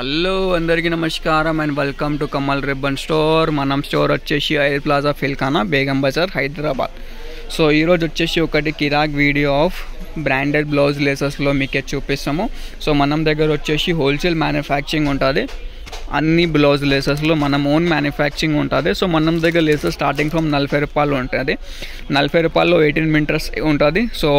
Hello అందరికీ నమస్కారం and welcome to Kamal ribbon store. మనం స్టోర్ వచ్చేసి ఐర్ ప్లాజా ఫిల్ఖానా బేగం బజార్ హైదరాబాద్. సో ఈరోజు వచ్చేసి ఒకటి కిరాక్ వీడియో ఆఫ్ బ్రాండెడ్ బ్లౌజ్ లేసెస్లో మీకే చూపిస్తాము. సో మనం దగ్గర వచ్చేసి హోల్సేల్ మ్యానుఫ్యాక్చరింగ్ ఉంటుంది. అన్ని బ్లౌజ్ లేసెస్లో మనం ఓన్ మ్యానుఫ్యాక్చరింగ్ ఉంటుంది. సో మనం దగ్గర లేసెస్ స్టార్టింగ్ ఫ్రమ్ 40 రూపాయలు ఉంటుంది. 40 రూపాయల్లో 18 మీటర్స్ ఉంటుంది. సో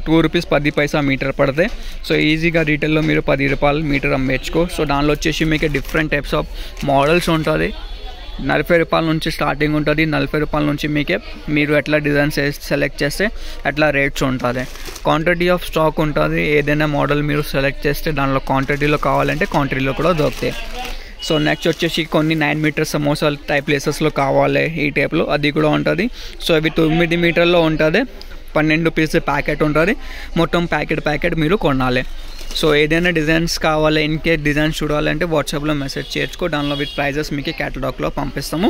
2 రూపీస్ 10 పైసా మీటర్ పడతాయి. సో ఈజీగా రీటైల్లో మీరు 10 రూపాయలు మీటర్ అమ్మేసుకో. సో దానిలో వచ్చేసి మీకు డిఫరెంట్ టైప్స్ ఆఫ్ మోడల్స్ ఉంటుంది. 40 రూపాయల నుంచి స్టార్టింగ్ ఉంటుంది. 40 రూపాయల నుంచి మీకే మీరు ఎట్లా డిజైన్స్ సెలెక్ట్ చేస్తే అట్లా రేట్స్ ఉంటుంది. క్వాంటిటీ ఆఫ్ స్టాక్ ఉంటుంది. ఏదైనా మోడల్ మీరు సెలెక్ట్ చేస్తే దానిలో క్వాంటిటీలో కావాలంటే క్వాంటిటీలో కూడా దొరుకుతాయి. సో నెక్స్ట్ వచ్చేసి కొన్ని 9 మీటర్ సమోసాలు టైప్ లేసెస్లో కావాలి ఈ టైప్లో, అది కూడా ఉంటుంది. సో అవి 9 మీటర్లో ఉంటుంది. 12 పీస్ ప్యాకెట్ ఉంటుంది. మొత్తం ప్యాకెట్ మీరు కొనాలి. సో ఏదైనా డిజైన్స్ కావాలి, ఇన్కేస్ డిజైన్స్ చూడాలంటే వాట్సాప్లో మెసేజ్ చేసుకో. దానిలో విత్ ప్రైజెస్ మీకు క్యాటలాగ్లో పంపిస్తాము.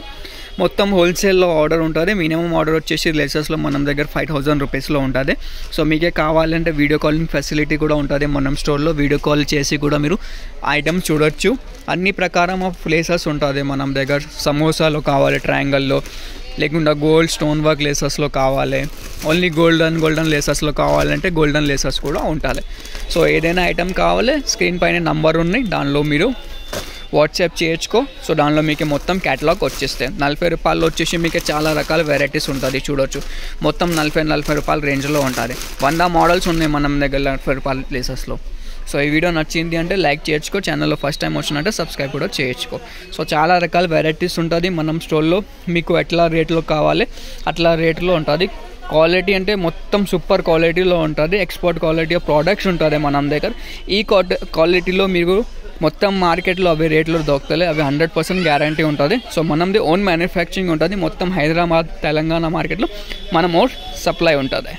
మొత్తం హోల్సేల్లో ఆర్డర్ ఉంటుంది. మినిమం ఆర్డర్ వచ్చేసి లేసెస్లో మనం దగ్గర 5000 రూపీస్లో ఉంటుంది. సో మీకే కావాలంటే వీడియో కాలింగ్ ఫెసిలిటీ కూడా ఉంటుంది. మనం స్టోర్లో వీడియో కాల్ చేసి కూడా మీరు ఐటమ్స్ చూడొచ్చు. అన్ని ప్రకారం ఆఫ్ లేసెస్ ఉంటుంది మనం దగ్గర. సమోసాలో కావాలి ట్రయాంగల్లో, లేకుండా గోల్డ్ స్టోన్ వర్క్ లేసెస్లో కావాలి, ఓన్లీ గోల్డెన్ లేసెస్లో కావాలంటే గోల్డెన్ లేసెస్ కూడా ఉంటుంది. సో ఏదైనా ఐటమ్ కావాలి స్క్రీన్ పైన నంబర్ ఉన్నాయి, దానిలో మీరు వాట్సాప్ చేయొచ్చుకో. సో దానిలో మీకు మొత్తం క్యాటలాగ్ వచ్చేస్తాయి. 40 రూపాయలు వచ్చేసి మీకు చాలా రకాల వెరైటీస్ ఉంటుంది చూడొచ్చు. మొత్తం 40 రూపాయల రేంజ్లో ఉంటుంది. 100 మోడల్స్ ఉన్నాయి మనం దగ్గర 40 రూపాయల ప్లేసెస్లో. సో ఈ వీడియో నచ్చింది అంటే లైక్ చేయొచ్చుకో. ఛానల్లో ఫస్ట్ టైం వచ్చినట్టే సబ్స్క్రైబ్ కూడా చేయొచ్చుకో. సో చాలా రకాల వెరైటీస్ ఉంటుంది మనం స్టోర్లో. మీకు ఎట్లా రేట్లో కావాలి అట్లా రేట్లో ఉంటుంది. క్వాలిటీ అంటే మొత్తం సూపర్ క్వాలిటీలో ఉంటుంది. ఎక్స్పోర్ట్ క్వాలిటీ ఆఫ్ ప్రోడక్ట్స్ ఉంటుంది మనం దగ్గర. ఈ క్వాలిటీలో మీరు మొత్తం మార్కెట్లో అవి రేట్లో దొరుకుతాయి. అవి 100% గ్యారంటీ ఉంటుంది. సో మనది ఓన్ మ్యానుఫ్యాక్చరింగ్ ఉంటుంది. మొత్తం హైదరాబాద్ తెలంగాణ మార్కెట్లో మనం ఓన్ సప్లై ఉంటుంది.